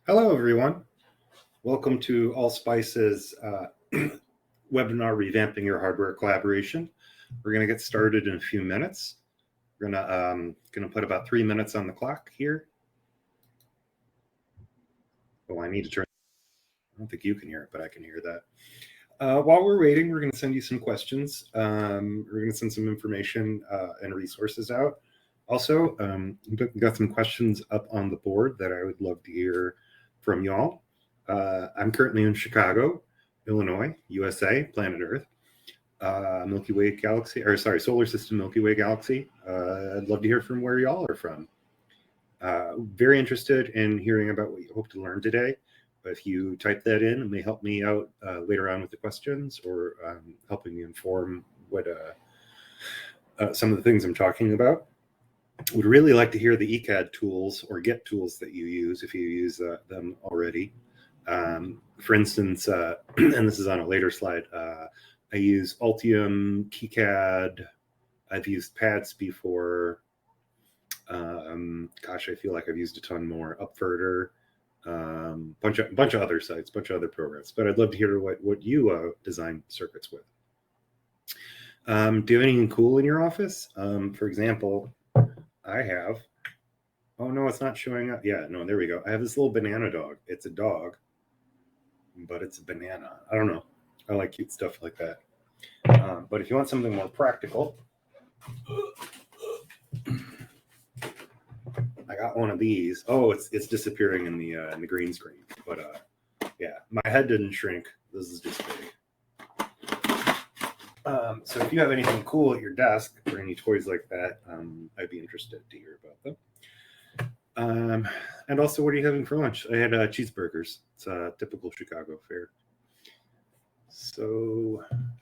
Hello, everyone. Welcome to AllSpice's webinar, Revamping Your Hardware Collaboration. We're going to get started in a few minutes. We're going to put about 3 minutes on the clock here. Oh, I need to turn. I don't think you can hear it, but I can hear that. While we're waiting, we're going to send you some questions. We're going to send some information and resources out. Also, we've got some questions up on the board that I would love to hear from y'all. I'm currently in Chicago, Illinois, USA, planet Earth, Milky Way galaxy, or sorry, solar system Milky Way galaxy. I'd love to hear from where y'all are from. Very interested in hearing about what you hope to learn today. If you type that in, it may help me out later on with the questions or helping me inform what some of the things I'm talking about. Would really like to hear the ECAD tools or Git tools that you use if you use them already. For instance, and this is on a later slide, I use Altium, KiCad. I've used pads before. Gosh, I feel like I've used a ton more. Upverter, bunch of other sites, bunch of other programs. But I'd love to hear what you design circuits with. Do you have anything cool in your office? For example, I have. Oh no, it's not showing up. Yeah, no, there we go. I have this little banana dog. It's a dog, but it's a banana. I don't know. I like cute stuff like that. But if you want something more practical, I got one of these. Oh, it's disappearing in the green screen. But yeah, my head didn't shrink. This is just big. So if you have anything cool at your desk or any toys like that, I'd be interested to hear about them. And also, what are you having for lunch? I had cheeseburgers. It's a typical Chicago fare. So I'm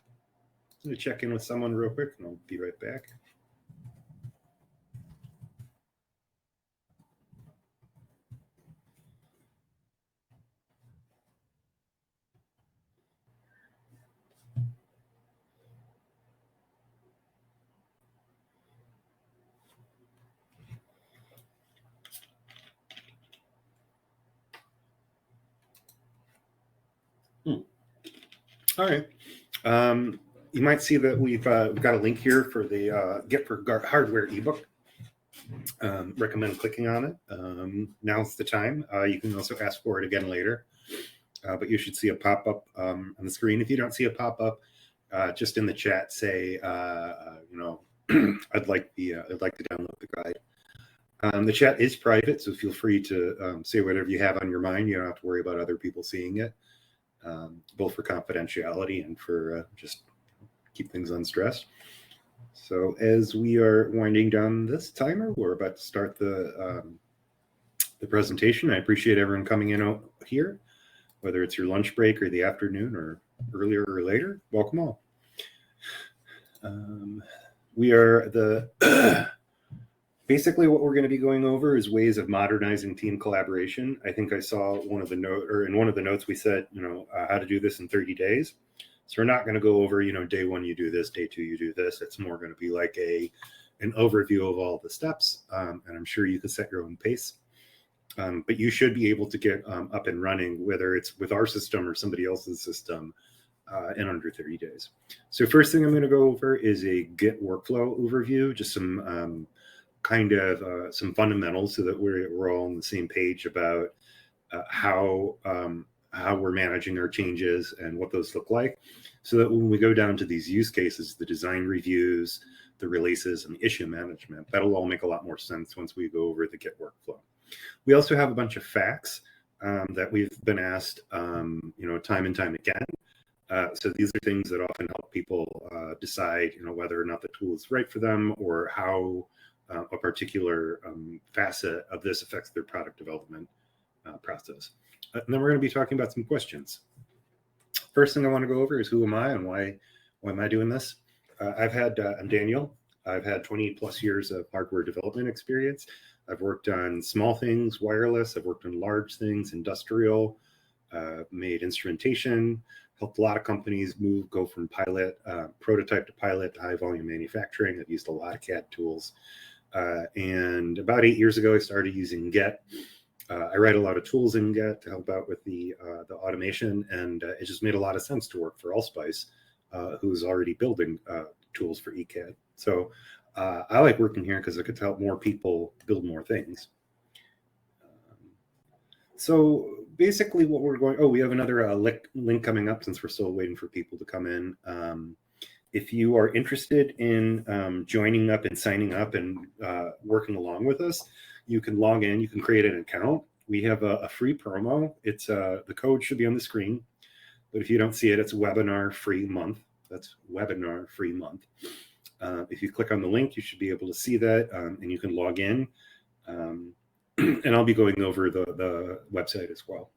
going to check in with someone real quick, and I'll be right back. All right. You might see that we've got a link here for the Get for Hardware ebook. Recommend clicking on it. Now's the time. You can also ask for it again later. But you should see a pop-up on the screen. If you don't see a pop-up, just in the chat say, I'd like to download the guide. The chat is private, so feel free to say whatever you have on your mind. You don't have to worry about other people seeing it. Both for confidentiality and for just keep things unstressed. So as we are winding down this timer, we're about to start the presentation. I appreciate everyone coming in out here, whether it's your lunch break or the afternoon or earlier or later. Welcome all. We are basically what we're going to be going over is ways of modernizing team collaboration. I think I saw in one of the notes we said, how to do this in 30 days. So we're not going to go over, day one, you do this, day two, you do this. It's more going to be like an overview of all the steps. And I'm sure you can set your own pace. But you should be able to get up and running, whether it's with our system or somebody else's system, in under 30 days. So first thing I'm going to go over is a Git workflow overview, just some some fundamentals so that we're all on the same page about how we're managing our changes and what those look like, so that when we go down to these use cases, the design reviews, the releases, and the issue management, that'll all make a lot more sense once we go over the Git workflow. We also have a bunch of facts that we've been asked, time and time again. So these are things that often help people decide, whether or not the tool is right for them or how a particular facet of this affects their product development process. And then we're going to be talking about some questions. First thing I want to go over is who am I and why am I doing this? I'm Daniel. I've had 20 plus years of hardware development experience. I've worked on small things, wireless. I've worked on large things, industrial, made instrumentation, helped a lot of companies go from prototype to pilot to high volume manufacturing. I've used a lot of CAD tools. And about 8 years ago, I started using Git. I write a lot of tools in Git to help out with the automation, and it just made a lot of sense to work for AllSpice, who's already building tools for ECAD. So I like working here because I could help more people build more things. So basically what we're going, we have another link coming up since we're still waiting for people to come in. If you are interested in joining up and signing up and working along with us, you can log in, you can create an account. We have a free promo. It's the code should be on the screen, but if you don't see it, it's webinar free month. That's webinar free month. If you click on the link, you should be able to see that, and you can log in. And I'll be going over the website as well.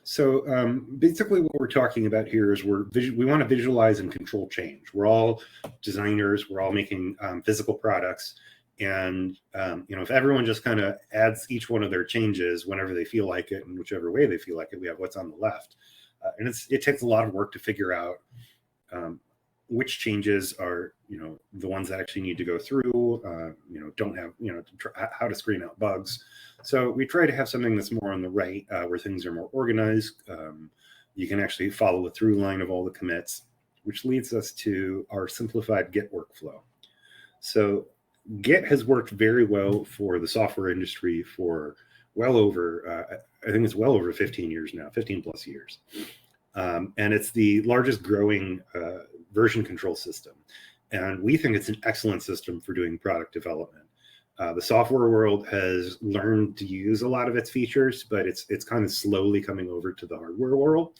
So basically what we're talking about here is we want to visualize and control change. We're all designers. We're all making physical products. And if everyone just kind of adds each one of their changes whenever they feel like it and whichever way they feel like it, we have what's on the left. And it takes a lot of work to figure out which changes are, the ones that actually need to go through, don't have, how to screen out bugs. So we try to have something that's more on the right, where things are more organized. You can actually follow a through line of all the commits, which leads us to our simplified Git workflow. So Git has worked very well for the software industry for well over, I think it's well over 15 years now, 15 plus years. And it's the largest growing version control system. And we think it's an excellent system for doing product development. The software world has learned to use a lot of its features, but it's kind of slowly coming over to the hardware world.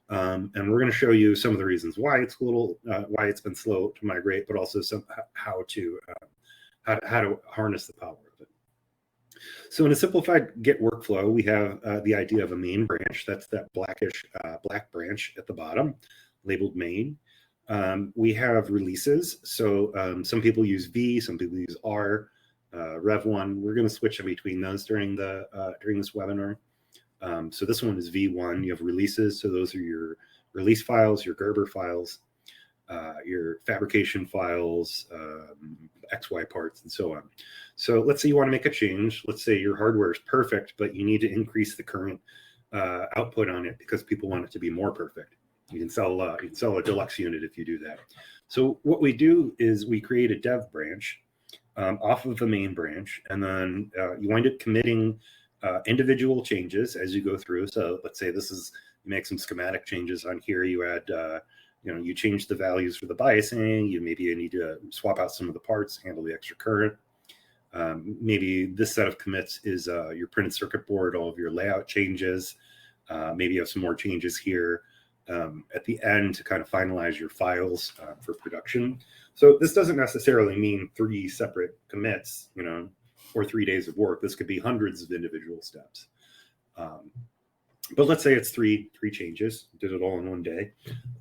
And we're going to show you some of the reasons why it's why it's been slow to migrate, but also how to harness the power of it. So in a simplified Git workflow, we have the idea of a main branch. That's that black branch at the bottom, labeled main. We have releases. So some people use V, some people use R, Rev1. We're going to switch in between those during this webinar. So this one is V1. You have releases. So those are your release files, your Gerber files, your fabrication files, XY parts, and so on. So let's say you want to make a change. Let's say your hardware is perfect, but you need to increase the current output on it because people want it to be more perfect. You can sell a deluxe unit if you do that. So what we do is we create a dev branch off of the main branch, and then you wind up committing individual changes as you go through. So let's say you make some schematic changes on here. You add, you change the values for the biasing. You need to swap out some of the parts, handle the extra current. Maybe this set of commits is your printed circuit board, all of your layout changes. Maybe you have some more changes here at the end to kind of finalize your files for production. So this doesn't necessarily mean 3 separate commits, or 3 days of work. This could be hundreds of individual steps. But let's say it's three changes, did it all in one day.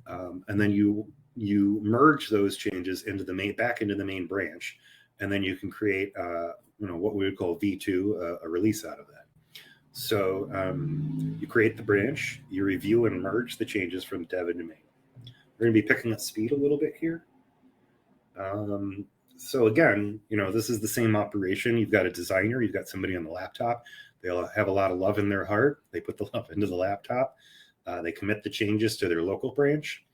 And then you merge those changes back into the main branch. And then you can create, what we would call V2, a release out of that. So you create the branch, you review and merge the changes from dev into main. We're going to be picking up speed a little bit here. So again, this is the same operation. You've got a designer, you've got somebody on the laptop. They'll have a lot of love in their heart. They put the love into the laptop. They commit the changes to their local branch,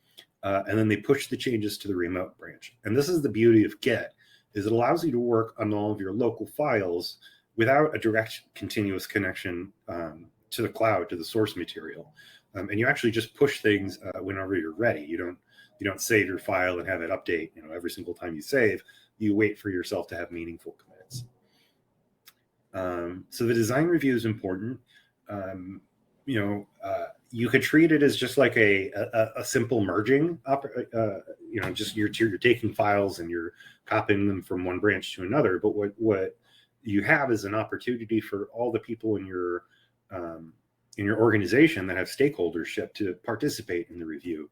and then they push the changes to the remote branch. And this is the beauty of Git, is it allows you to work on all of your local files without a direct continuous connection to the cloud, to the source material. And you actually just push things whenever you're ready. You don't save your file and have it update every single time you save. You wait for yourself to have meaningful commits. So the design review is important. You could treat it as just like a simple merging. Just you're taking files and you're copying them from one branch to another. But what you have is an opportunity for all the people in your organization that have stakeholdership to participate in the review.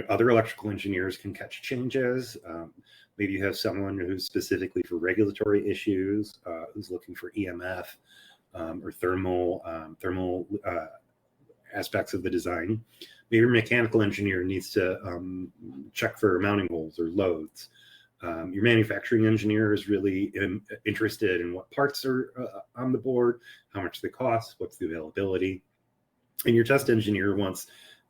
Other electrical engineers can catch changes. Maybe you have someone who's specifically for regulatory issues, who's looking for EMF or thermal aspects of the design. Maybe a mechanical engineer needs to check for mounting holes or loads. Your manufacturing engineer is really interested in what parts are on the board, how much they cost, what's the availability. And your test engineer wants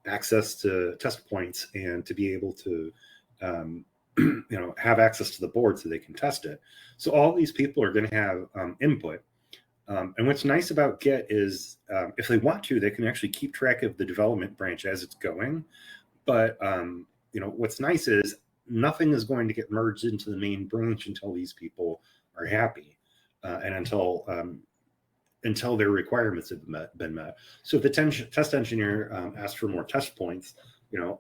access to test points and to be able to have access to the board so they can test it. So all these people are going to have input. And what's nice about Git is if they want to, they can actually keep track of the development branch as it's going. But what's nice is nothing is going to get merged into the main branch until these people are happy and until their requirements have been met. So if the test engineer asks for more test points,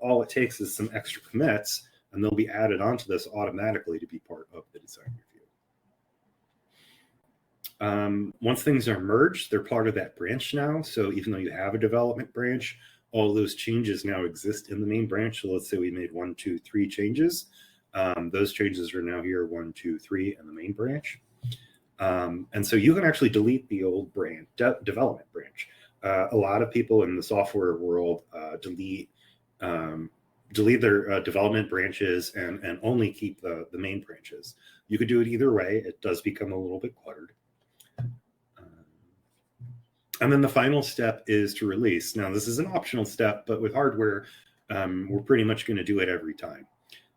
all it takes is some extra commits, and they'll be added onto this automatically to be part of the design review. Once things are merged, they're part of that branch now. So even though you have a development branch, all those changes now exist in the main branch. So let's say we made 1, 2, 3 changes. Those changes are now here, 1, 2, 3 in the main branch. And so you can actually delete the old branch, development branch. A lot of people in the software world delete their development branches and only keep the main branches. You could do it either way. It does become a little bit cluttered. And then the final step is to release. Now, this is an optional step, but with hardware, we're pretty much going to do it every time.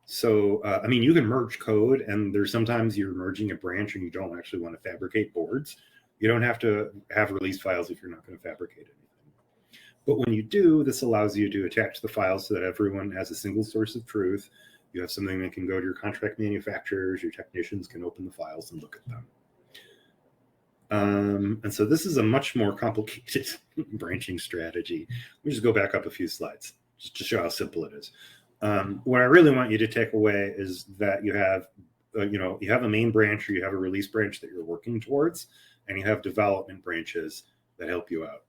So, you can merge code, and there's sometimes you're merging a branch and you don't actually want to fabricate boards. You don't have to have release files if you're not going to fabricate anything. But when you do, this allows you to attach the files so that everyone has a single source of truth. You have something that can go to your contract manufacturers, your technicians can open the files and look at them. And so this is a much more complicated branching strategy. Let me just go back up a few slides just to show how simple it is. What I really want you to take away is that you have, you have a main branch or you have a release branch that you're working towards, and you have development branches that help you out.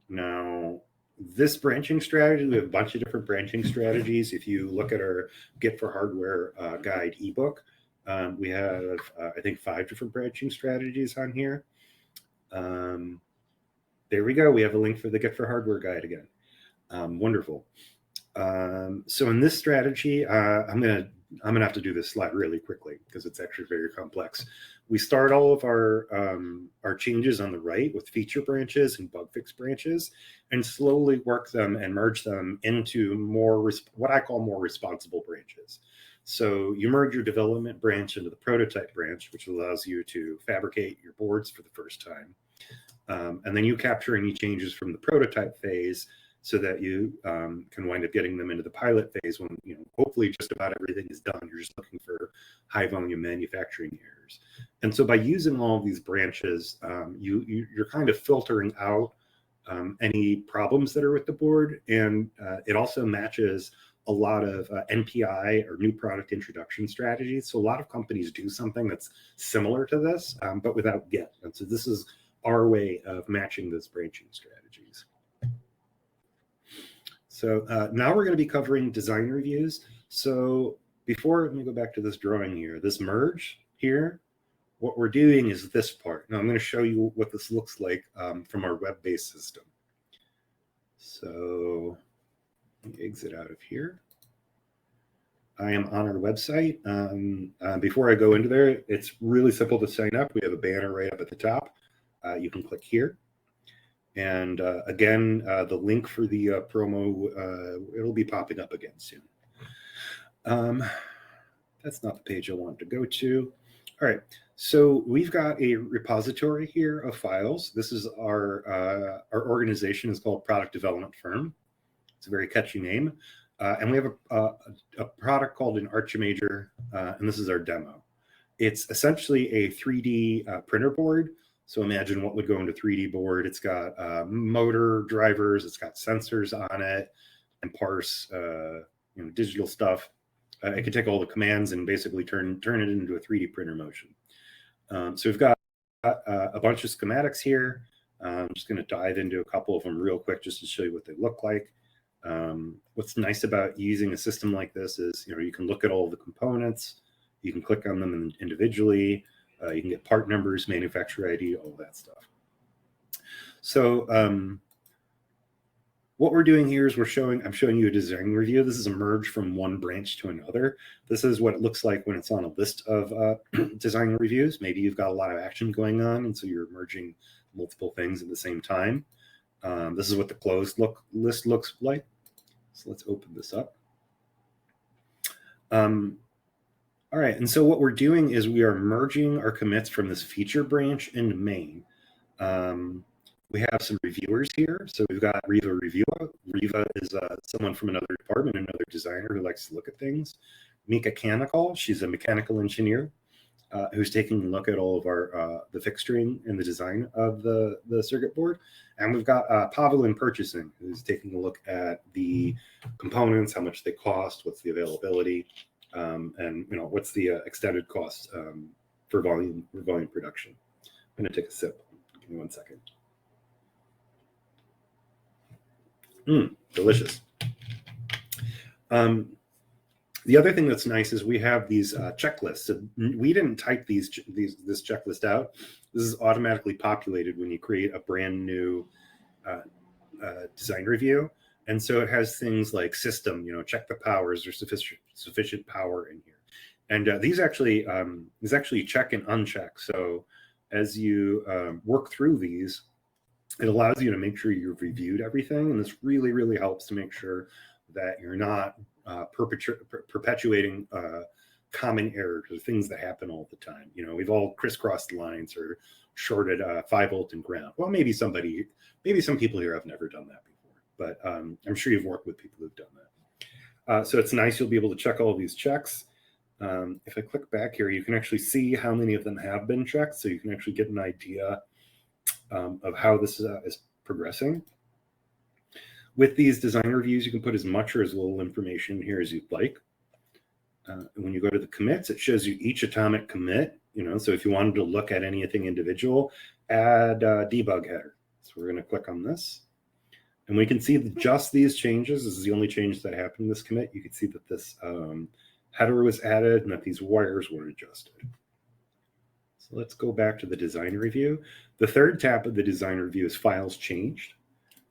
Now, this branching strategy, we have a bunch of different branching strategies. If you look at our Git for Hardware guide ebook, we have, I think, 5 different branching strategies on here. There we go. We have a link for the Git for Hardware guide again. Wonderful. So in this strategy, I'm gonna have to do this slide really quickly because it's actually very complex. We start all of our changes on the right with feature branches and bug fix branches, and slowly work them and merge them into what I call more responsible branches. So you merge your development branch into the prototype branch, which allows you to fabricate your boards for the first time. And then you capture any changes from the prototype phase so that you can wind up getting them into the pilot phase when, hopefully just about everything is done. You're just looking for high volume manufacturing errors. And so by using all of these branches, you're kind of filtering out any problems that are with the board. And it also matches a lot of NPI or new product introduction strategies. So a lot of companies do something that's similar to this, but without Git. And so this is our way of matching those branching strategies. So now we're going to be covering design reviews. So let me go back to this drawing here. This merge here, what we're doing is this part. Now I'm going to show you what this looks like from our web-based system. So let me exit out of here. I am on our website. Before I go into there, it's really simple to sign up. We have a banner right up at the top. You can click here. And again, the link for the promo, it'll be popping up again soon. That's not the page I wanted to go to. All right, so we've got a repository here of files. This is our organization is called Product Development Firm. It's a very catchy name. And we have a product called an Archimager, and this is our demo. It's essentially a 3D printer board. So imagine what would go into 3D board. It's got motor drivers, it's got sensors on it, and parse digital stuff. It can take all the commands and basically turn it into a 3D printer motion. So we've got a bunch of schematics here. I'm just going to dive into a couple of them real quick just to show you what they look like. What's nice about using a system like this is you can look at all the components, you can click on them individually. You can get part numbers, manufacturer ID, all that stuff. So what we're doing here is I'm showing you a design review. This is a merge from one branch to another. This is what it looks like when it's on a list of design reviews. Maybe you've got a lot of action going on, and so you're merging multiple things at the same time. This is what the closed list looks like. So let's open this up. All right, and so what we're doing is we are merging our commits from this feature branch into main. We have some reviewers here. So we've got Reva Reviewer. Reva is someone from another department, another designer who likes to look at things. Mechanical, she's a mechanical engineer who's taking a look at all of our the fixturing and the design of the circuit board. And we've got Pavel in purchasing, who's taking a look at the components, how much they cost, what's the availability, and what's the extended cost for volume production. I'm going to take a sip. Give me 1 second. Delicious. The other thing that's nice is we have these checklists. So we didn't type this checklist out. This is automatically populated when you create a brand new design review. And so it has things like system, check the power. Is there sufficient power in here? And these actually check and uncheck. So as you work through these, it allows you to make sure you've reviewed everything. And this really, really helps to make sure that you're not perpetuating common errors or things that happen all the time. We've all crisscrossed lines or shorted 5-volt and ground. Well, maybe some people here have never done that before, but I'm sure you've worked with people who've done that. So it's nice. You'll be able to check all of these checks. If I click back here, you can actually see how many of them have been checked. So you can actually get an idea of how this is progressing. With these design reviews, you can put as much or as little information here as you'd like. When you go to the commits, it shows you each atomic commit. So if you wanted to look at anything individual, add debug header. So we're going to click on this. And we can see that just these changes. This is the only change that happened in this commit. You can see that this header was added and that these wires were adjusted. So let's go back to the design review. The third tab of the design review is files changed.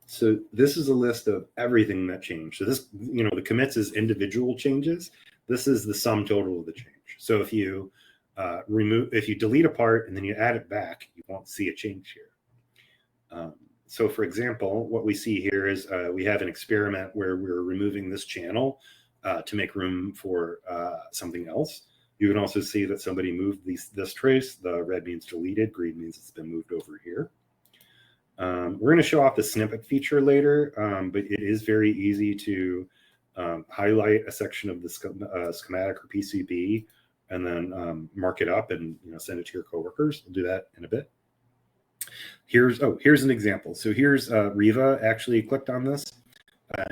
So this is a list of everything that changed. So this, the commits is individual changes. This is the sum total of the change. So if you if you delete a part and then you add it back, you won't see a change here. So for example, what we see here is we have an experiment where we're removing this channel to make room for something else. You can also see that somebody moved this trace. The red means deleted, green means it's been moved over here. We're going to show off the snippet feature later, but it is very easy to highlight a section of the schematic or PCB and then mark it up and send it to your coworkers. We'll do that in a bit. Here's an example. So here's Reva actually clicked on this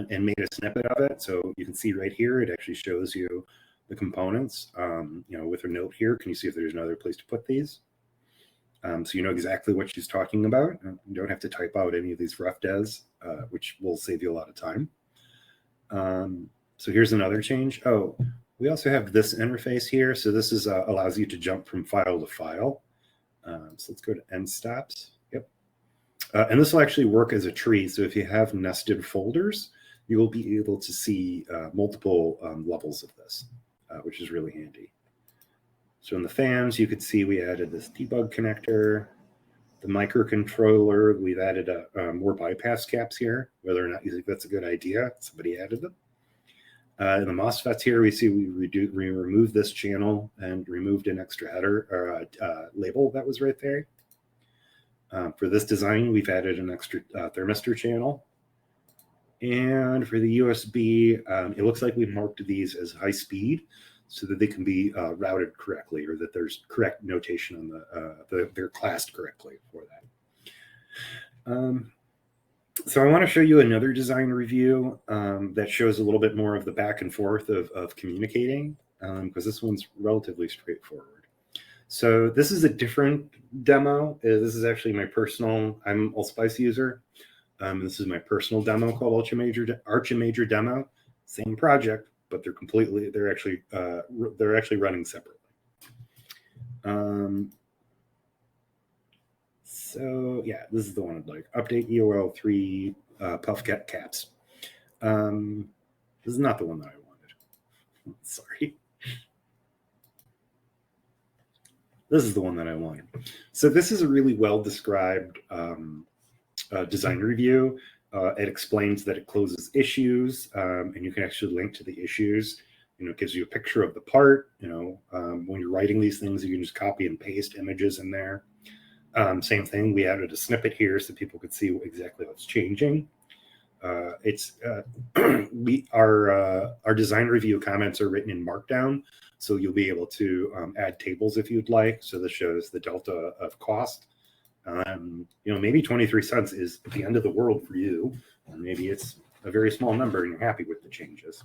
and made a snippet of it. So you can see right here, it actually shows you the components, with her note here. Can you see if there's another place to put these? So you know exactly what she's talking about. You don't have to type out any of these rough des, which will save you a lot of time. So here's another change. Oh, we also have this interface here. So this is allows you to jump from file to file. So let's go to end stops. Yep. And this will actually work as a tree. So if you have nested folders, you will be able to see multiple levels of this, which is really handy. So in the fans, you could see we added this debug connector. The microcontroller, we've added more bypass caps here. Whether or not you think that's a good idea, somebody added them. In the MOSFETs here, we see we removed this channel and removed an extra header or label that was right there. For this design, we've added an extra thermistor channel. And for the USB, it looks like we've marked these as high speed so that they can be routed correctly, or that there's correct notation on they're classed correctly for that. So I want to show you another design review that shows a little bit more of the back and forth of communicating, because this one's relatively straightforward. So this is a different demo. This is actually my personal, I'm an AllSpice user. This is my personal demo called Archimajor Demo. Same project, but they're actually running separately. So yeah, this is the one I'd like. Update EOL 3 puff caps. This is not the one that I wanted. Sorry. This is the one that I wanted. So this is a really well-described design review. It explains that it closes issues, and you can actually link to the issues. It gives you a picture of the part. When you're writing these things, you can just copy and paste images in there. Same thing. We added a snippet here so people could see exactly what's changing. Our design review comments are written in Markdown, so you'll be able to add tables if you'd like. So this shows the delta of cost. Maybe 23 cents is the end of the world for you, or maybe it's a very small number and you're happy with the changes.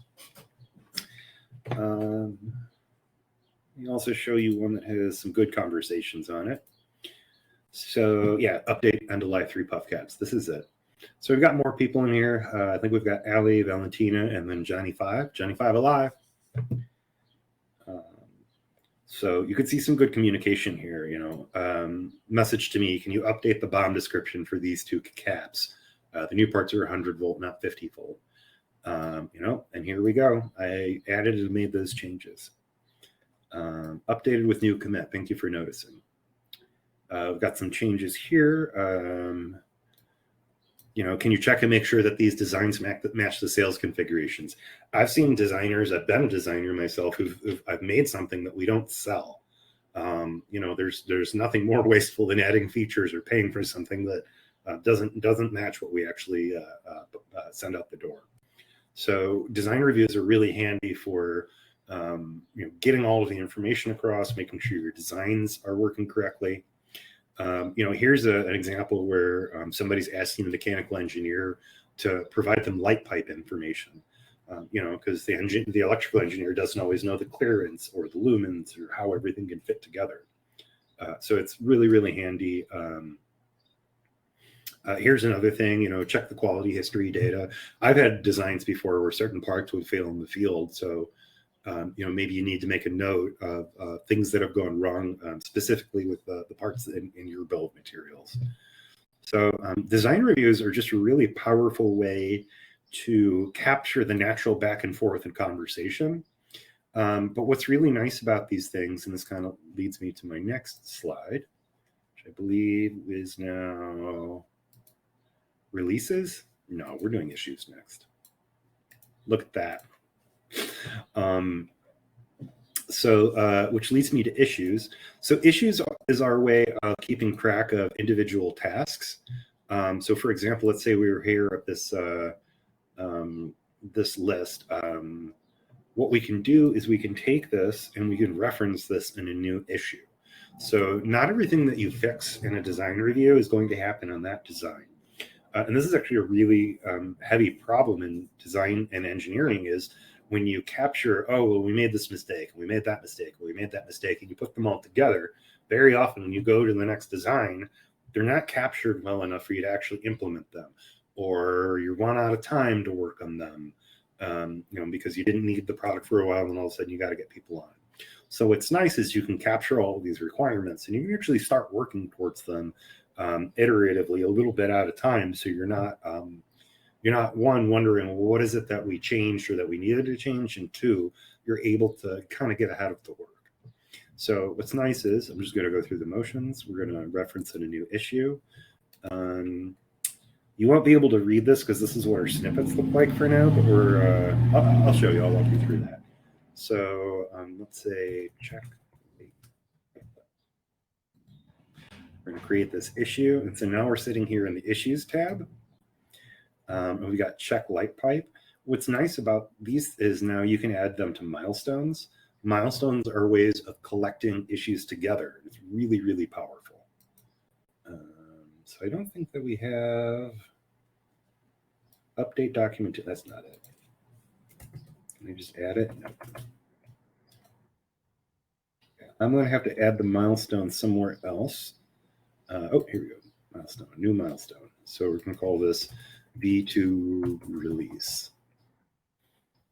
We also show you one that has some good conversations on it. So yeah, update end of life 3 puff caps. This is it. So we've got more people in here. I think we've got Allie, Valentina, and then Johnny 5. Johnny 5 alive. So you could see some good communication here. Message to me, can you update the BOM description for these 2 caps? The new parts are 100 volt, not 50 volt. And here we go. I added and made those changes. Updated with new commit. Thank you for noticing. We've got some changes here. Can you check and make sure that these designs match the sales configurations? I've seen designers, I've been a designer myself, I've made something that we don't sell. There's nothing more wasteful than adding features or paying for something that doesn't match what we actually send out the door. So design reviews are really handy for getting all of the information across, making sure your designs are working correctly. Here's an example where somebody's asking the mechanical engineer to provide them light pipe information, because the electrical engineer doesn't always know the clearance or the lumens or how everything can fit together. So it's really, really handy. Here's another thing, check the quality history data. I've had designs before where certain parts would fail in the field. So maybe you need to make a note of things that have gone wrong, specifically with the parts in your bill of materials. So design reviews are just a really powerful way to capture the natural back and forth and conversation. But what's really nice about these things, and this kind of leads me to my next slide, which I believe is now releases. No, we're doing issues next. Look at that. Which leads me to issues. So issues is our way of keeping track of individual tasks. So for example, let's say we were here at this list. What we can do is we can take this and we can reference this in a new issue. So not everything that you fix in a design review is going to happen on that design. And this is actually a really heavy problem in design and engineering, is when you capture, we made this mistake, we made that mistake, we made that mistake, and you put them all together, very often when you go to the next design, they're not captured well enough for you to actually implement them, or you run out of time to work on them, because you didn't need the product for a while and all of a sudden you got to get people on. So what's nice is you can capture all of these requirements and you can actually start working towards them iteratively, a little bit at a time, so you're not one wondering, well, what is it that we changed or that we needed to change, and 2, you're able to kind of get ahead of the work. So what's nice is, I'm just going to go through the motions. We're going to reference in a new issue. You won't be able to read this because this is what our snippets look like for now, but I'll show you. I'll walk you through that. So let's say check. We're going to create this issue. And so now we're sitting here in the issues tab. And we got check light pipe. What's nice about these is now you can add them to milestones. Milestones are ways of collecting issues together. It's really, really powerful. So I don't think that we have update document. That's not it. Can I just add it? No. I'm going to have to add the milestone somewhere else. Here we go. Milestone, new milestone. So we're going to call this V2 release.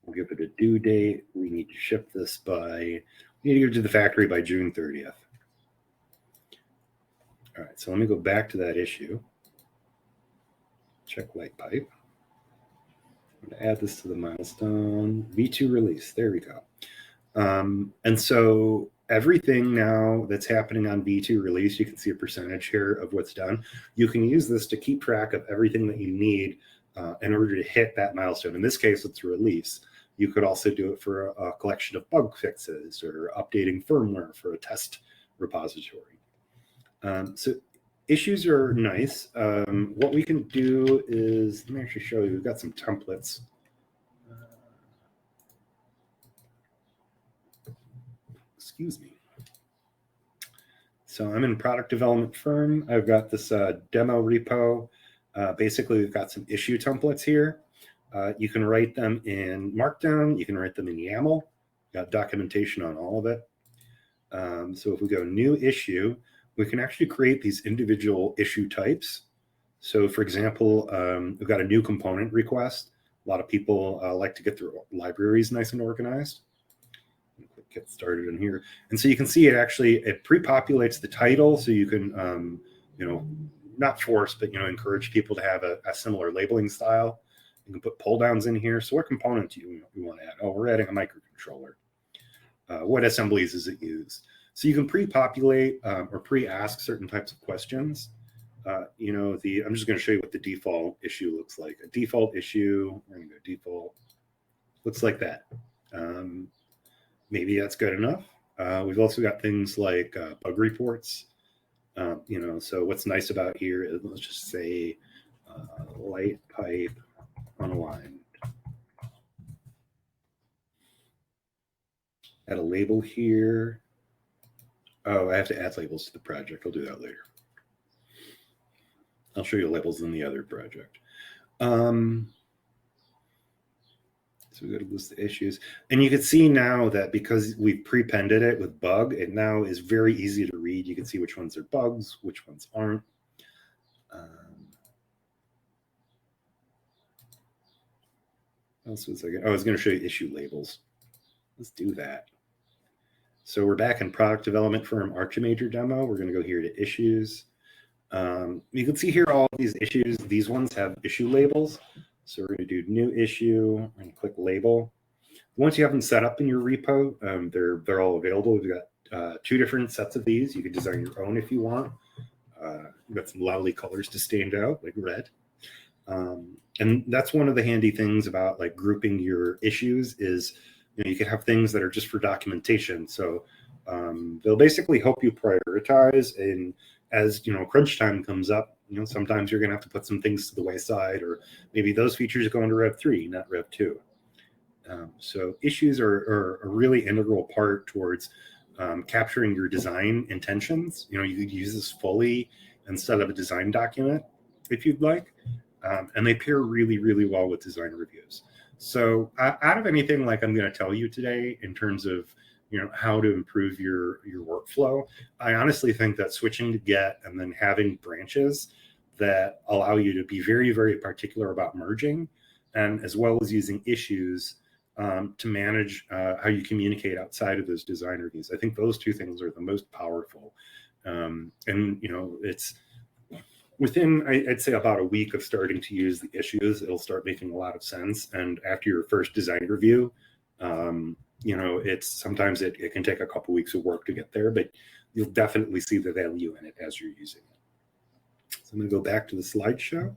We'll give it a due date. We need to ship this we need to give it to the factory by June 30th. All right, so let me go back to that issue. check light pipe. I'm going to add this to the milestone. V2 release. There we go. And so everything now that's happening on V2 release, you can see a percentage here of what's done. You can use this to keep track of everything that you need in order to hit that milestone. In this case, it's release. You could also do it for a collection of bug fixes or updating firmware for a test repository. So issues are nice. What we can do is, let me actually show you, we've got some templates. Excuse me. So I'm in product development firm. I've got this demo repo. Basically, we've got some issue templates here. You can write them in Markdown. You can write them in YAML. Got documentation on all of it. So if we go new issue, we can actually create these individual issue types. So for example, we've got a new component request. A lot of people like to get their libraries nice and organized. Click get started in here. And so you can see it pre-populates the title. So you can, not force, but, encourage people to have a similar labeling style. You can put pull downs in here. So what component do you want to add? Oh, we're adding a microcontroller. What assemblies does it use? So you can pre-populate or pre-ask certain types of questions. I'm just going to show you what the default issue looks like. A default issue, we're going to go default, looks like that. Maybe that's good enough. We've also got things like bug reports. So what's nice about here is, let's just say light pipe unaligned. Add a label here. Oh, I have to add labels to the project. I'll do that later. I'll show you labels in the other project. So we go to list the issues. And you can see now that because we've prepended it with bug, it now is very easy to read. You can see which ones are bugs, which ones aren't. I was going to show you issue labels. Let's do that. So we're back in product development firm Archimajor demo. We're going to go here to issues. You can see here all of these issues. These ones have issue labels. So we're going to do new issue. We're going to click label. Once you have them set up in your repo, they're all available. We've got 2 different sets of these. You can design your own if you want. You've got some lovely colors to stand out, like red. And that's one of the handy things about like grouping your issues is, you can have things that are just for documentation. So they'll basically help you prioritize. And as crunch time comes up, sometimes you're going to have to put some things to the wayside, or maybe those features go into Rev 3, not Rev 2. So issues are a really integral part towards capturing your design intentions. You could use this fully instead of a design document if you'd like. And they pair really, really well with design reviews. So out of anything like I'm going to tell you today in terms of how to improve your workflow, I honestly think that switching to Get and then having branches that allow you to be very, very particular about merging, and as well as using issues to manage how you communicate outside of those design reviews. I think those 2 things are the most powerful. And it's within, I'd say, about a week of starting to use the issues, it'll start making a lot of sense. And after your first design review, it's sometimes it can take a couple weeks of work to get there, but you'll definitely see the value in it as you're using it. So I'm going to go back to the slideshow.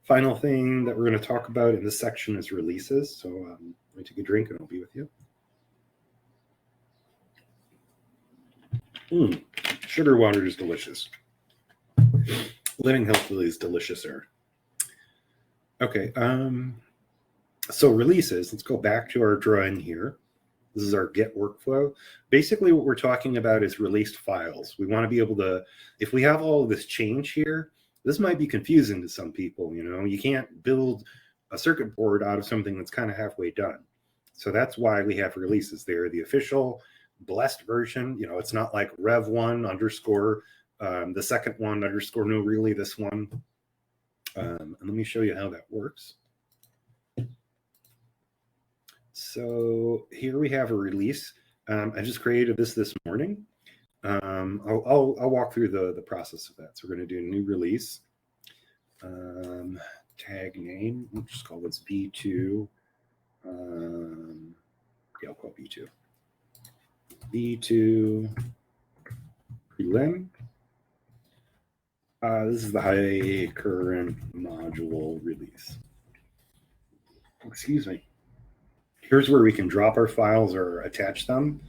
Final thing that we're going to talk about in this section is releases. So let me take a drink and I'll be with you. Sugar water is delicious. Living healthily is deliciouser. Okay, so releases, let's go back to our drawing here. This is our Get workflow. Basically what we're talking about is released files. We want to be able to, if we have all of this change here, this might be confusing to some people. You can't build a circuit board out of something that's kind of halfway done. So that's why we have releases there. The official blessed version, it's not like rev1 underscore the second one underscore no really this one. And let me show you how that works. So here we have a release. I just created this morning. I'll walk through the process of that. So we're going to do a new release. Tag name, we'll just call this v2. Yeah, I'll call v2. v2 prelim. This is the high current module release. Excuse me. Here's where we can drop our files or attach them.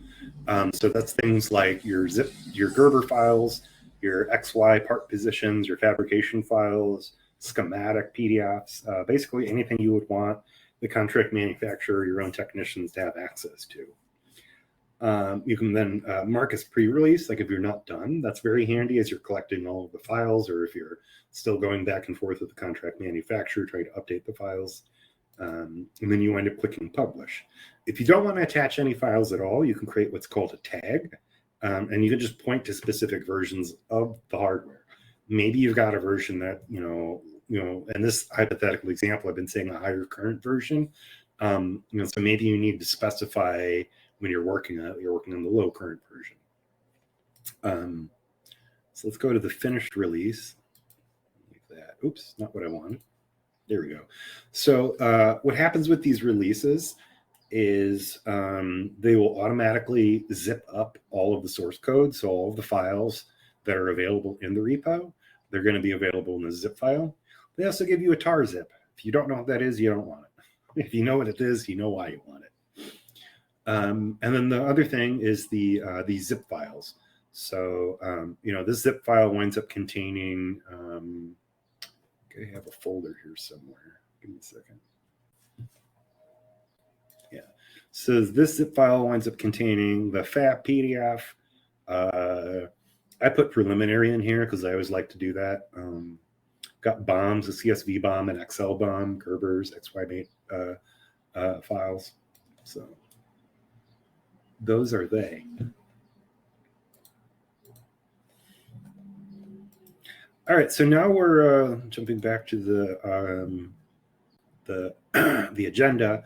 So that's things like your zip, your Gerber files, your XY part positions, your fabrication files, schematic PDFs, basically anything you would want the contract manufacturer, your own technicians to have access to. You can then mark as pre-release, like if you're not done. That's very handy as you're collecting all of the files, or if you're still going back and forth with the contract manufacturer trying to update the files. And then you wind up clicking publish. If you don't want to attach any files at all, you can create what's called a tag, and you can just point to specific versions of the hardware. Maybe you've got a version that, in this hypothetical example, I've been saying a higher current version. So maybe you need to specify when you're working on the low current version. So let's go to the finished release. Like that. Oops, not what I wanted. There we go. So what happens with these releases is they will automatically zip up all of the source code. So all of the files that are available in the repo, they're going to be available in the zip file. They also give you a tar zip. If you don't know what that is, you don't want it. If you know what it is, you know why you want it. And then the other thing is the zip files. So, this zip file winds up containing, I have a folder here somewhere. Give me a second. Yeah. So this zip file winds up containing the FAT PDF. I put preliminary in here because I always like to do that. Got bombs, a CSV bomb, an Excel bomb, Gerber's, XY files. So those are they. All right, so now we're jumping back to the agenda.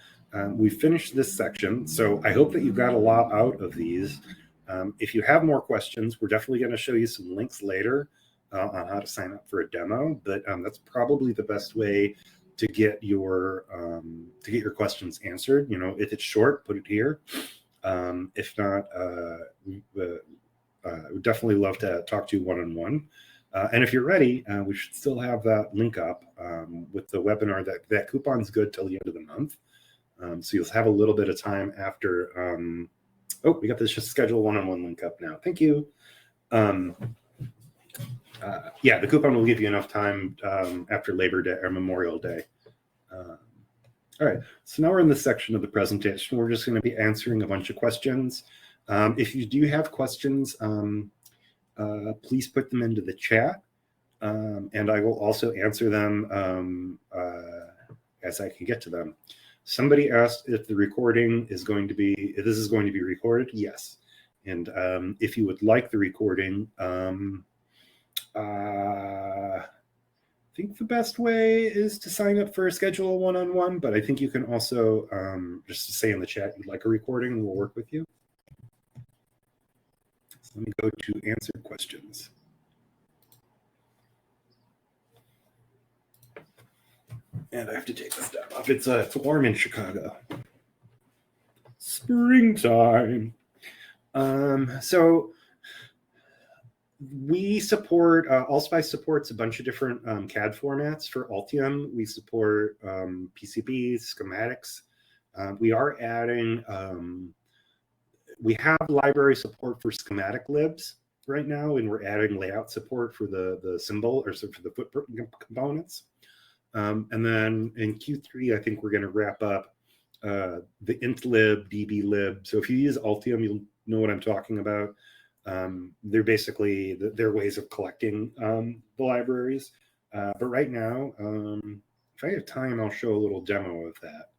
We finished this section, so I hope that you got a lot out of these. If you have more questions, we're definitely going to show you some links later on how to sign up for a demo. But that's probably the best way to get your questions answered. If it's short, put it here. If not, we would definitely love to talk to you one-on-one. And if you're ready, we should still have that link up with the webinar. That coupon's good till the end of the month. So you'll have a little bit of time after. We got this schedule one-on-one link up now. Thank you. The coupon will give you enough time after Labor Day or Memorial Day. All right, so now we're in the section of the presentation. We're just going to be answering a bunch of questions. If you do have questions, please put them into the chat, and I will also answer them as I can get to them. Somebody asked if the recording is going to be, if this is going to be recorded. Yes. And if you would like the recording, I think the best way is to sign up for a schedule one-on-one, but I think you can also just say in the chat you'd like a recording and we'll work with you. So let me go to answered questions. And I have to take this down off. It's warm in Chicago. Springtime. So we support, AllSpice supports a bunch of different CAD formats for Altium. We support PCBs, schematics. We are adding, we have library support for schematic libs right now, and we're adding layout support for the symbol, or so for the footprint components. And then in Q3, I think we're going to wrap up the intlib, dblib. So if you use Altium, you'll know what I'm talking about. They're basically their ways of collecting the libraries. But right now, if I have time, I'll show a little demo of that.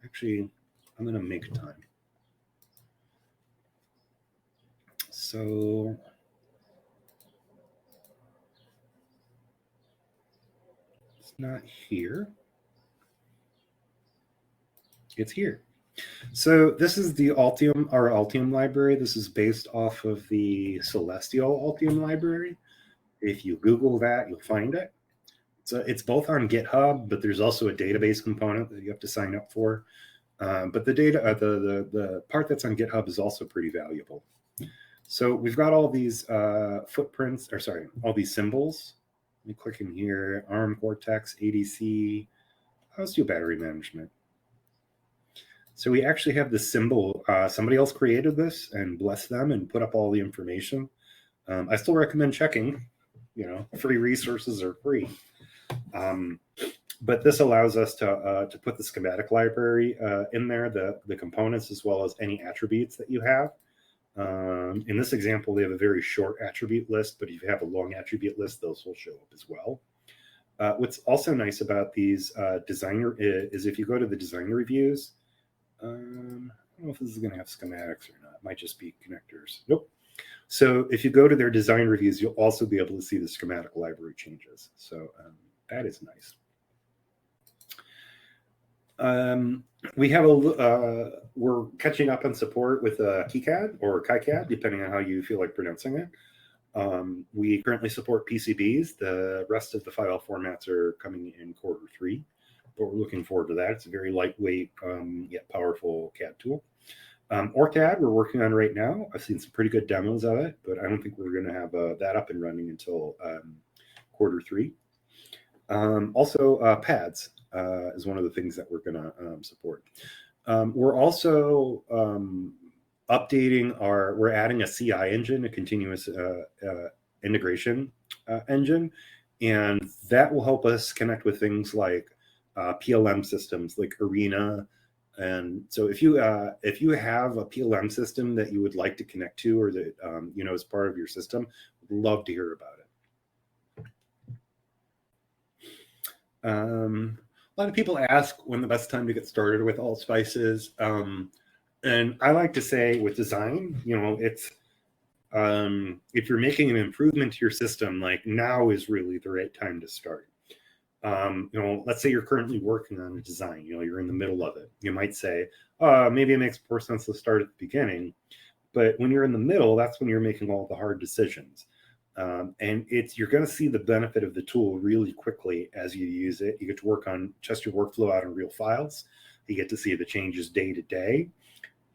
Actually, I'm going to make time. So it's not here. It's here. So this is the Altium, our Altium library. This is based off of the Celestial Altium library. If you Google that, you'll find it. So it's both on GitHub, but there's also a database component that you have to sign up for. But the data, the part that's on GitHub is also pretty valuable. So we've got all these footprints, or sorry, all these symbols. Let me click in here, ARM, Cortex, ADC. Let's do battery management. So we actually have this symbol. Somebody else created this, and bless them, and put up all the information. I still recommend checking. Free resources are free. But this allows us to put the schematic library in there, the components, as well as any attributes that you have. In this example, they have a very short attribute list, but if you have a long attribute list, those will show up as well. What's also nice about these designer is if you go to the design reviews, I don't know if this is going to have schematics or not. It might just be connectors. Nope. So if you go to their design reviews, you'll also be able to see the schematic library changes. So that is nice. We have we're catching up on support with KiCad or KiCad, depending on how you feel like pronouncing it. We currently support PCBs. The rest of the file formats are coming in Q3, but we're looking forward to that. It's a very lightweight yet powerful CAD tool. OrCAD we're working on right now. I've seen some pretty good demos of it, but I don't think we're going to have that up and running until Q3. Also, pads is one of the things that we're going to support. We're also we're adding a CI engine, a continuous integration engine, and that will help us connect with things like PLM systems like Arena. And so if you have a PLM system that you would like to connect to, or that is part of your system, we'd love to hear about it. A lot of people ask when the best time to get started with AllSpice is, and I like to say with design, it's if you're making an improvement to your system, like now is really the right time to start. Let's say you're currently working on a design, you're in the middle of it. You might say, maybe it makes more sense to start at the beginning. But when you're in the middle, that's when you're making all the hard decisions. And you're going to see the benefit of the tool really quickly as you use it. You get to test your workflow out on real files. You get to see the changes day to day.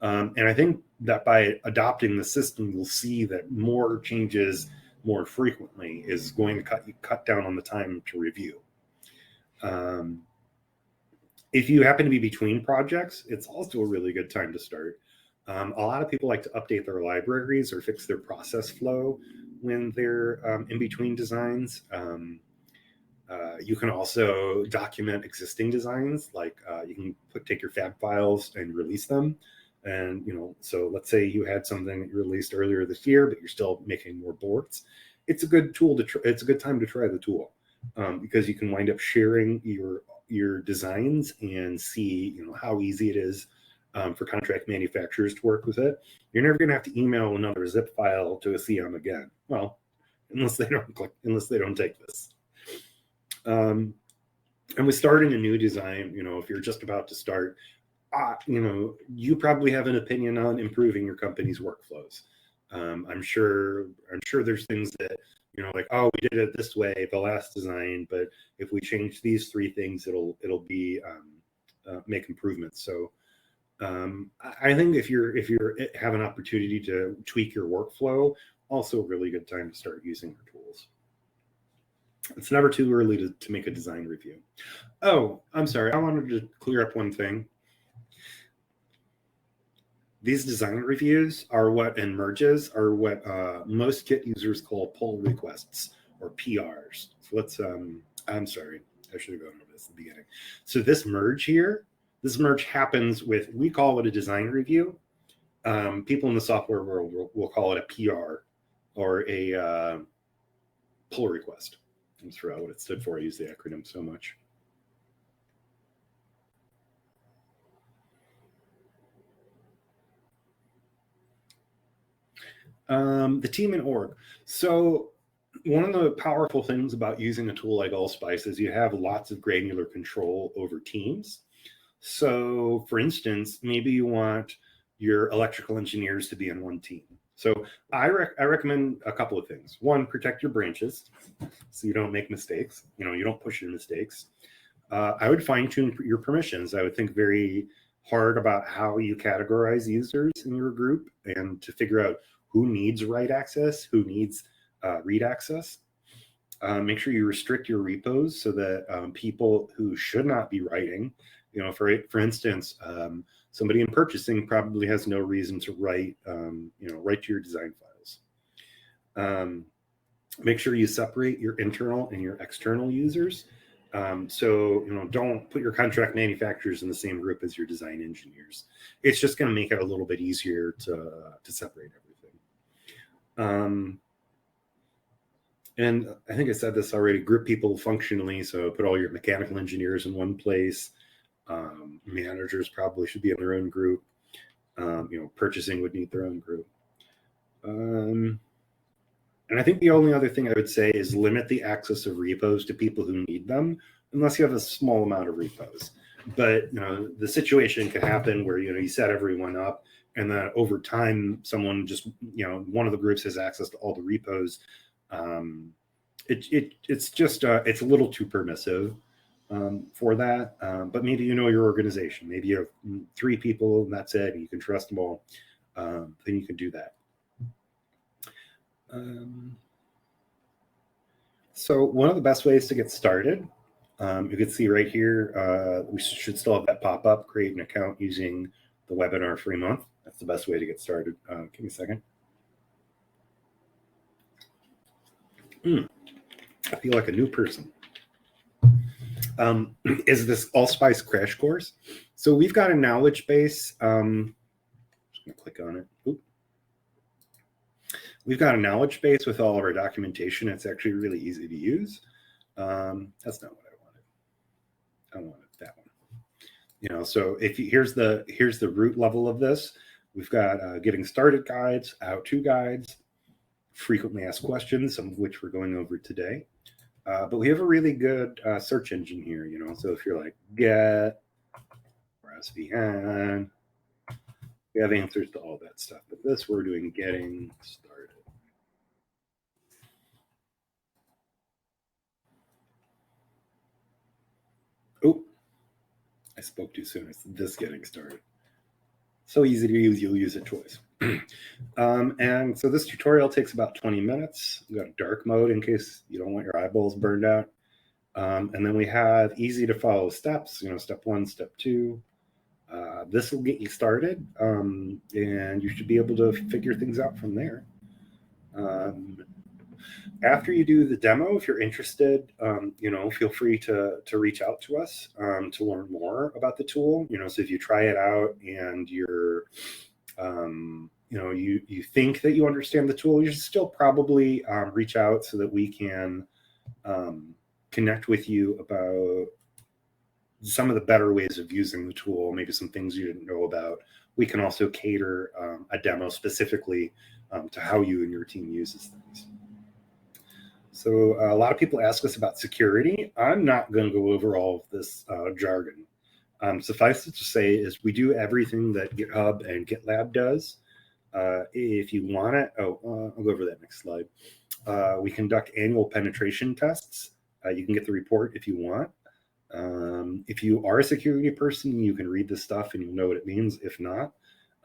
And I think that by adopting the system, you'll see that more changes more frequently is going to cut down on the time to review. If you happen to be between projects, it's also a really good time to start. A lot of people like to update their libraries or fix their process flow when they're in between designs. You can also document existing designs, like you can take your fab files and release them. And, so let's say you had something that you released earlier this year, but you're still making more boards. It's a good tool it's a good time to try the tool. Because you can wind up sharing your designs and see how easy it is for contract manufacturers to work with it. You're never going to have to email another zip file to a CM again. Well, unless they don't take this. And with starting a new design, if you're just about to start, you probably have an opinion on improving your company's workflows. I'm sure there's things that like, oh, we did it this way the last design, but if we change these 3 things, it'll be make improvements. So I think if you have an opportunity to tweak your workflow, also a really good time to start using your tools. It's never too early to make a design review. Oh, I'm sorry. I wanted to clear up one thing. These design reviews and merges are what most Git users call pull requests or PRs. So I'm sorry, I should have gone over this at the beginning. So this merge happens we call it a design review. People in the software world will call it a PR or a pull request. I just forgot what it stood for. I use the acronym so much. The team and org. So one of the powerful things about using a tool like AllSpice is you have lots of granular control over teams. So for instance, maybe you want your electrical engineers to be on one team. So I recommend a couple of things. One, protect your branches so you don't make mistakes. You don't push your mistakes. I would fine tune your permissions. I would think very hard about how you categorize users in your group and to figure out who needs write access, who needs read access. Make sure you restrict your repos so that people who should not be writing, for instance, somebody in purchasing probably has no reason to write to your design files. Make sure you separate your internal and your external users. So don't put your contract manufacturers in the same group as your design engineers. It's just going to make it a little bit easier to separate everything. And I think I said this already, group people functionally. So put all your mechanical engineers in one place. Managers probably should be in their own group. Purchasing would need their own group. And I think the only other thing I would say is limit the access of repos to people who need them, unless you have a small amount of repos. But the situation could happen where you set everyone up, and then over time, someone just one of the groups has access to all the repos. It's just it's a little too permissive for that. But maybe your organization. Maybe you have 3 people and that's it, and you can trust them all. Then you can do that. So one of the best ways to get started, you can see right here, we should still have that pop up. Create an account using the webinar free month. That's the best way to get started. Give me a second. I feel like a new person. Is this AllSpice crash course? So we've got a knowledge base. Just gonna click on it. Oop. We've got a knowledge base with all of our documentation. It's actually really easy to use. That's not what I wanted. I wanted that one. So here's the root level of this. We've got getting started guides, how-to guides, frequently asked questions, some of which we're going over today. But we have a really good search engine here, So if you're like get or SVN, we have answers to all that stuff. But this we're doing getting started. Oh, I spoke too soon. It's this getting started. So easy to use, you'll use it twice. And so this tutorial takes about 20 minutes. We've got a dark mode in case you don't want your eyeballs burned out. And then we have easy to follow steps, step 1, step 2. This will get you started, and you should be able to figure things out from there. After you do the demo, if you're interested, feel free to reach out to us to learn more about the tool. So if you try it out and you're, you think that you understand the tool, you should still probably reach out so that we can connect with you about some of the better ways of using the tool, maybe some things you didn't know about. We can also cater a demo specifically to how you and your team uses things. So a lot of people ask us about security. I'm not going to go over all of this jargon. Suffice it to say is we do everything that GitHub and GitLab does. If you want it, I'll go over that next slide. We conduct annual penetration tests. You can get the report if you want. If you are a security person, you can read this stuff and you'll know what it means. If not,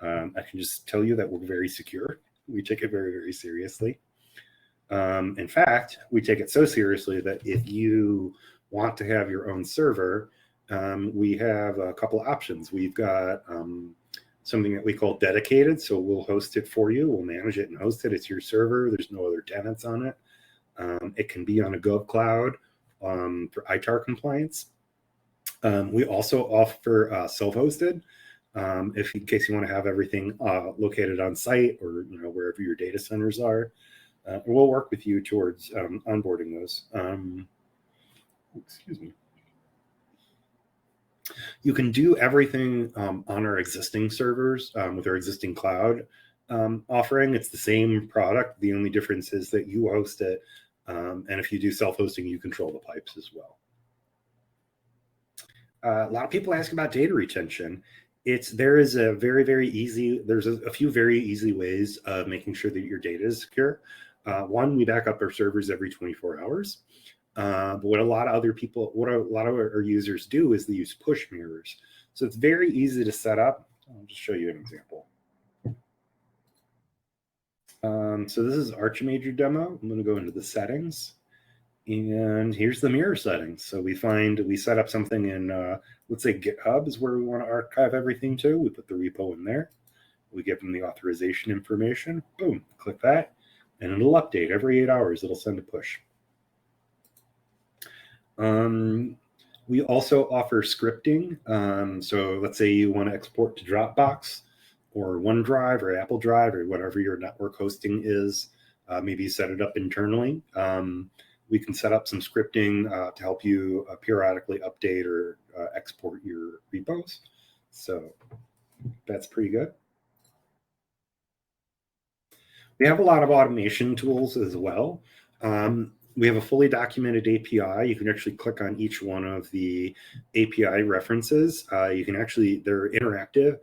I can just tell you that we're very secure. We take it very, very seriously. In fact, we take it so seriously that if you want to have your own server, we have a couple of options. We've got something that we call dedicated. So we'll host it for you. We'll manage it and host it. It's your server. There's no other tenants on it. It can be on a GovCloud for ITAR compliance. We also offer self-hosted if in case you want to have everything located on site or wherever your data centers are. We'll work with you towards onboarding those. Excuse me. You can do everything on our existing servers with our existing cloud offering. It's the same product. The only difference is that you host it. And if you do self-hosting, you control the pipes as well. A lot of people ask about data retention. There is a very easy, there's a few very easy ways of making sure that your data is secure. One, we back up our servers every 24 hours. But what a lot of our users do is they use push mirrors. So it's very easy to set up. I'll just show you an example. So this is Archimajor demo. I'm going to go into the settings. And here's the mirror settings. So we set up something in, let's say GitHub is where we want to archive everything to. We put the repo in there. We give them the authorization information. Boom, click that. And it'll update every 8 hours. It'll send a push. We also offer scripting. So let's say you want to export to Dropbox or OneDrive or Apple Drive or whatever your network hosting is. Maybe you set it up internally. We can set up some scripting to help you periodically update or export your repos. So that's pretty good. We have a lot of automation tools as well. We have a fully documented API. You can actually click on each one of the API references. You can actually, they're interactive.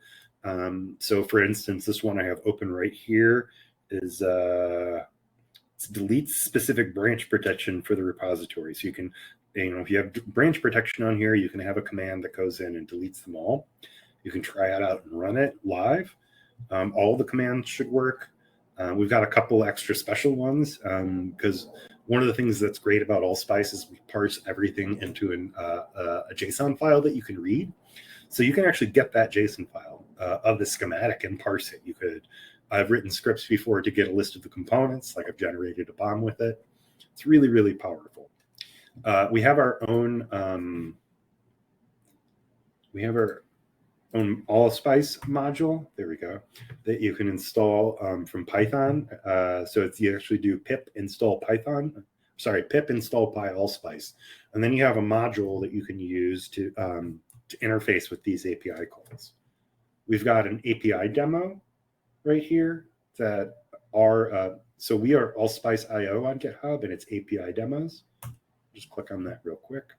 So for instance, this one I have open right here is it deletes specific branch protection for the repository. So you can, if you have branch protection on here, you can have a command that goes in and deletes them all. You can try it out and run it live. All the commands should work. We've got a couple extra special ones because one of the things that's great about AllSpice is we parse everything into a JSON file that you can read. So you can actually get that JSON file of the schematic and parse it. I've written scripts before to get a list of the components, like I've generated a bomb with it. It's really, really powerful. We have our own AllSpice module. There we go. That you can install from Python. So you actually do pip install Python. Sorry, pip install PyAllSpice, and then you have a module that you can use to interface with these API calls. We've got an API demo right here that are so we are AllSpice.io on GitHub, and it's API demos. Just click on that real quick.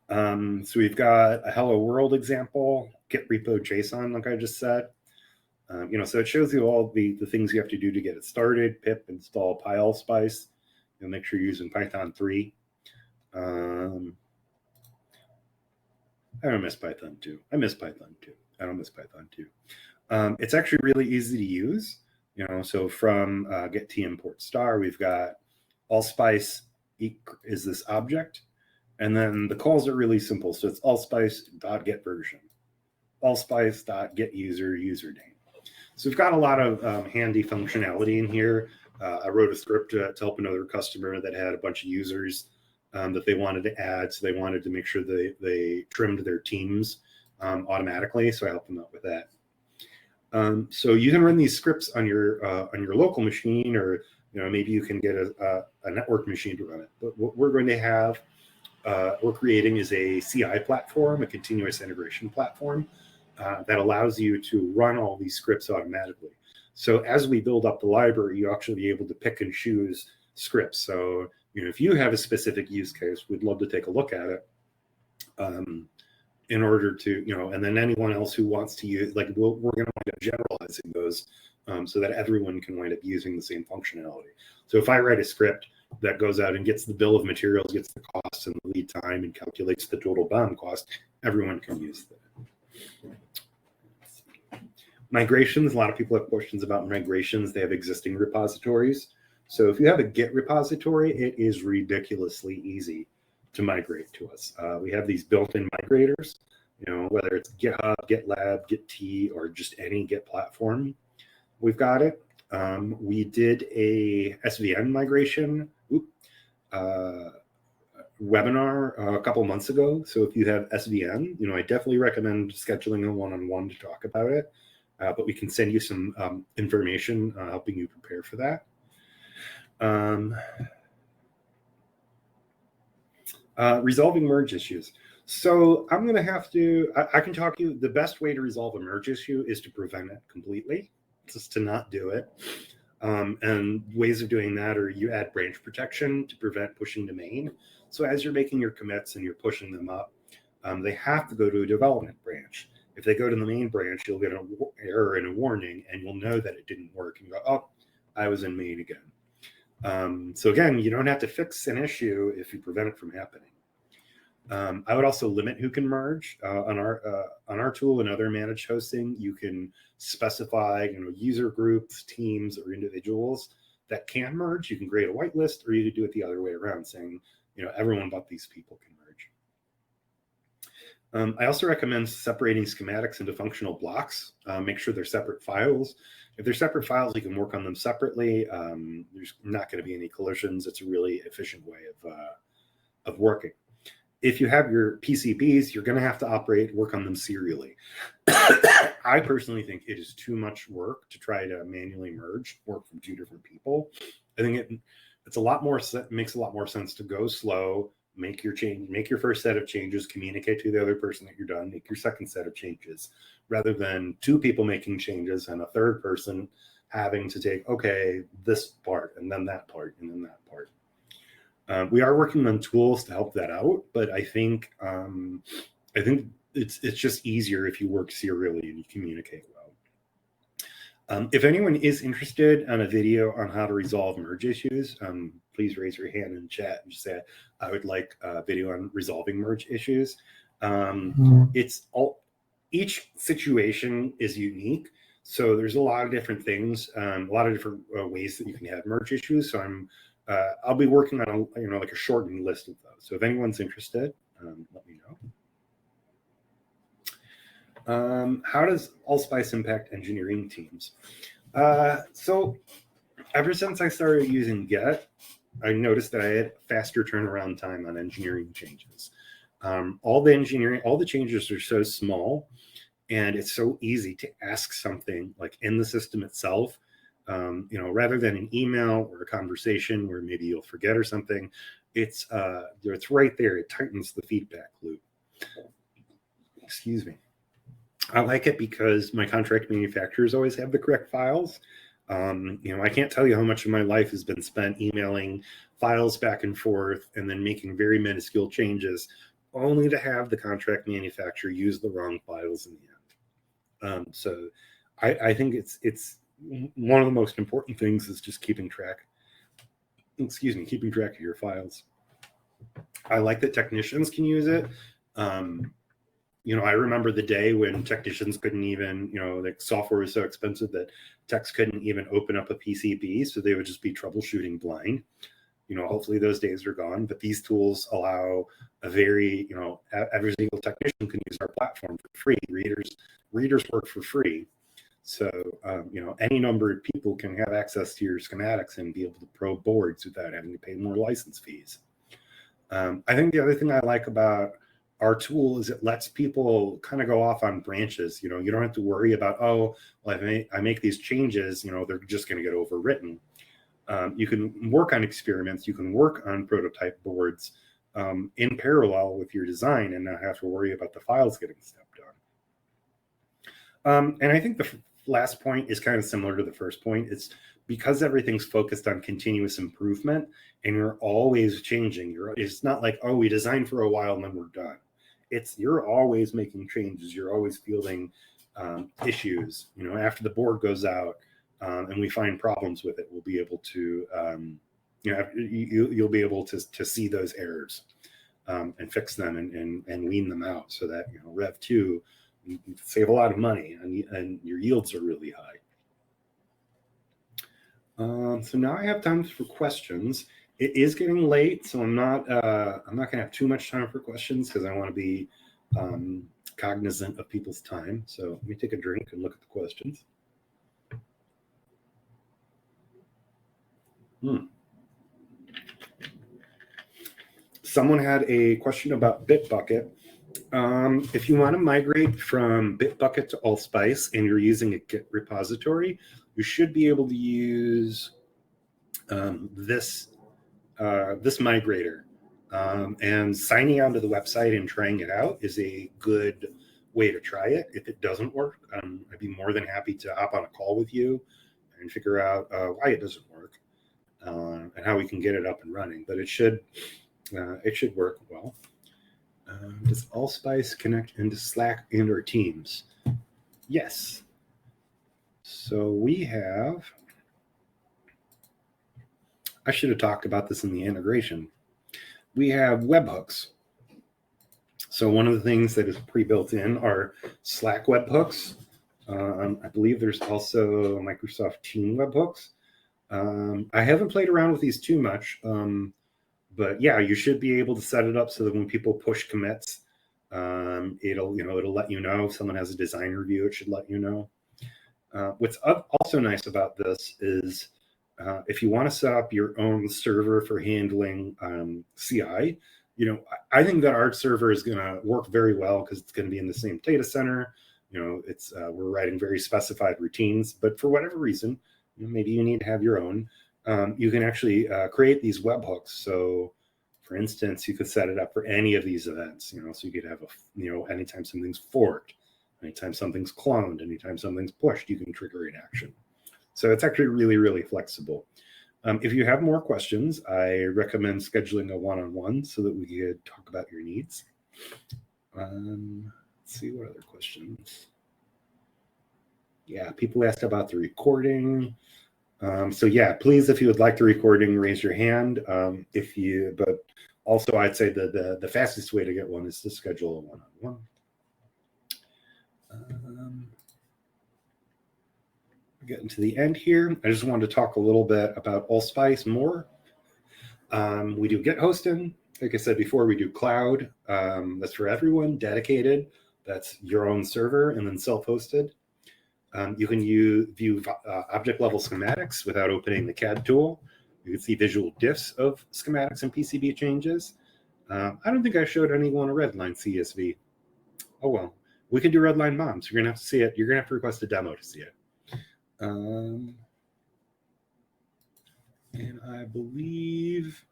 So we've got a hello world example, git repo JSON, like I just said. So it shows you all the things you have to do to get it started. Pip install PyAllSpice. Make sure you're using Python 3. I don't miss Python 2. I miss Python 2. I don't miss Python 2. It's actually really easy to use. So from get t import star, we've got AllSpice is this object. And then the calls are really simple. So it's allspice.get version, allspice.get username. So we've got a lot of handy functionality in here. I wrote a script to help another customer that had a bunch of users that they wanted to add. So they wanted to make sure they trimmed their teams automatically. So I helped them out with that. So you can run these scripts on your local machine, or maybe you can get a network machine to run it. But what we're going to have, we're creating is a CI platform, a continuous integration platform that allows you to run all these scripts automatically. So as we build up the library, you actually be able to pick and choose scripts. So if you have a specific use case, we'd love to take a look at it. In order to, and then anyone else who wants to use, like we're going to wind up generalizing those so that everyone can wind up using the same functionality. So if I write a script that goes out and gets the bill of materials, gets the costs and the lead time, and calculates the total BOM cost, everyone can use that. Migrations, a lot of people have questions about migrations. They have existing repositories. So if you have a Git repository, it is ridiculously easy to migrate to us. We have these built-in migrators, whether it's GitHub, GitLab, Git, or just any Git platform, we've got it. We did a SVN migration webinar a couple months ago. So if you have SVN, I definitely recommend scheduling a one-on-one to talk about it. But we can send you some information helping you prepare for that. Resolving merge issues. So I'm going to have to, I can talk to you, the best way to resolve a merge issue is to prevent it completely, just to not do it. And ways of doing that are you add branch protection to prevent pushing to main. So as you're making your commits and you're pushing them up, they have to go to a development branch. If they go to the main branch, you'll get an error and a warning, and you'll know that it didn't work. And you go, oh, I was in main again. So again, you don't have to fix an issue if you prevent it from happening. I would also limit who can merge on our tool and other managed hosting. You can specify, user groups, teams, or individuals that can merge. You can create a whitelist, or you could do it the other way around, saying, everyone but these people can merge. I also recommend separating schematics into functional blocks. Make sure they're separate files. If they're separate files, you can work on them separately. There's not going to be any collisions. It's a really efficient way of working. If you have your PCBs, you're going to have to work on them serially. I personally think it is too much work to try to manually merge work from two different people. I think makes a lot more sense to go slow, make your first set of changes, communicate to the other person that you're done, make your second set of changes, rather than two people making changes and a third person having to take, okay, this part and then that part and then that part. We are working on tools to help that out, but I think it's just easier if you work serially and you communicate well. If anyone is interested in a video on how to resolve merge issues, please raise your hand in chat and just say, I would like a video on resolving merge issues. Each situation is unique, so there's a lot of different things, a lot of different ways that you can have merge issues. So I'll be working on a shortened list of those. So if anyone's interested, let me know. How does AllSpice impact engineering teams? So ever since I started using Get, I noticed that I had faster turnaround time on engineering changes. All the changes are so small, and it's so easy to ask something like in the system itself. Rather than an email or a conversation where maybe you'll forget or something, it's right there. It tightens the feedback loop. Excuse me. I like it because my contract manufacturers always have the correct files. I can't tell you how much of my life has been spent emailing files back and forth and then making very minuscule changes, only to have the contract manufacturer use the wrong files in the end. So I think it's one of the most important things is just keeping track of your files. I like that technicians can use it. I remember the day when technicians couldn't even, software was so expensive that techs couldn't even open up a PCB, so they would just be troubleshooting blind. Hopefully those days are gone, but these tools allow every single technician can use our platform for free. Readers work for free. So, any number of people can have access to your schematics and be able to probe boards without having to pay more license fees. I think the other thing I like about our tool is it lets people kind of go off on branches. You don't have to worry about, if I make these changes, they're just going to get overwritten. You can work on experiments. You can work on prototype boards in parallel with your design and not have to worry about the files getting stepped on. And I think the last point is kind of similar to the first point. It's because everything's focused on continuous improvement and you're always changing. It's not like, we designed for a while and then we're done. You're always making changes. You're always fielding issues. After the board goes out and we find problems with it, we'll be able to, you'll be able to see those errors and fix them and wean them out so that, Rev 2, you can save a lot of money and your yields are really high. So now I have time for questions. It is getting late, so I'm not going to have too much time for questions because I want to be cognizant of people's time. So let me take a drink and look at the questions. Someone had a question about Bitbucket. If you want to migrate from Bitbucket to AllSpice and you're using a Git repository, you should be able to use this migrator. And signing onto the website and trying it out is a good way to try it. If it doesn't work, I'd be more than happy to hop on a call with you and figure out why it doesn't work and how we can get it up and running. But it should work well. Does AllSpice connect into Slack and or Teams? Yes. So we have, I should have talked about this in the integration. We have webhooks. So one of the things that is pre-built in are Slack webhooks. I believe there's also Microsoft Team webhooks. I haven't played around with these too much, but yeah, you should be able to set it up so that when people push commits, it'll let you know. If someone has a design review, it should let you know. What's also nice about this is if you want to set up your own server for handling CI, I think that our server is going to work very well because it's going to be in the same data center. It's we're writing very specified routines, but for whatever reason, maybe you need to have your own. You can actually create these webhooks. So, for instance, you could set it up for any of these events. So you could have anytime something's forked, anytime something's cloned, anytime something's pushed, you can trigger an action. So it's actually really, really flexible. If you have more questions, I recommend scheduling a one-on-one so that we could talk about your needs. Let's see what other questions. Yeah, people asked about the recording. So yeah, please, if you would like the recording, raise your hand. But also I'd say the fastest way to get one is to schedule a one-on-one. Getting to the end here, I just wanted to talk a little bit about AllSpice more. We do Git hosting. Like I said before, we do cloud. That's for everyone, dedicated. That's your own server, and then self-hosted. You can view object level schematics without opening the CAD tool. You can see visual diffs of schematics and PCB changes. I don't think I showed anyone a redline CSV. Oh well, we can do redline bombs. You're gonna have to see it. You're gonna have to request a demo to see it. And I believe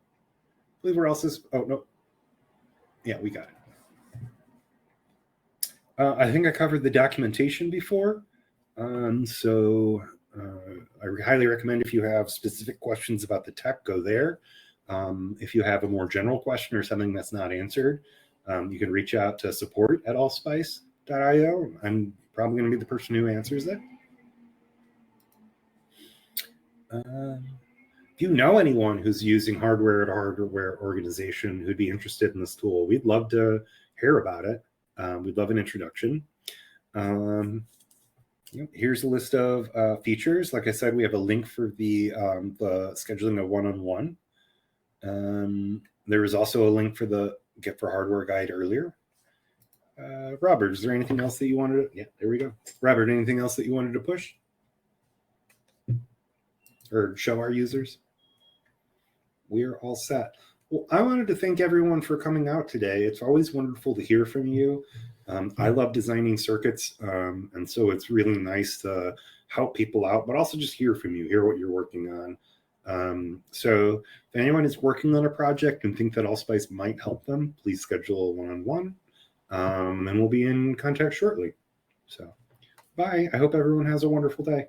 where else is, oh no. Yeah, we got it. I think I covered the documentation before. So I highly recommend if you have specific questions about the tech, go there. If you have a more general question or something that's not answered, you can reach out to support@allspice.io. I'm probably going to be the person who answers it. If you know anyone who's using hardware to hardware organization who'd be interested in this tool, we'd love to hear about it. We'd love an introduction. Here's a list of features. Like I said, we have a link for the scheduling a one-on-one. There was also a link for the Get for Hardware guide earlier. Robert, is there anything else that you wanted to? Yeah, there we go. Robert, anything else that you wanted to push or show our users? We're all set. Well, I wanted to thank everyone for coming out today. It's always wonderful to hear from you. I love designing circuits, and so it's really nice to help people out, but also just hear from you, hear what you're working on. So if anyone is working on a project and think that AllSpice might help them, please schedule a one-on-one, and we'll be in contact shortly. So bye. I hope everyone has a wonderful day.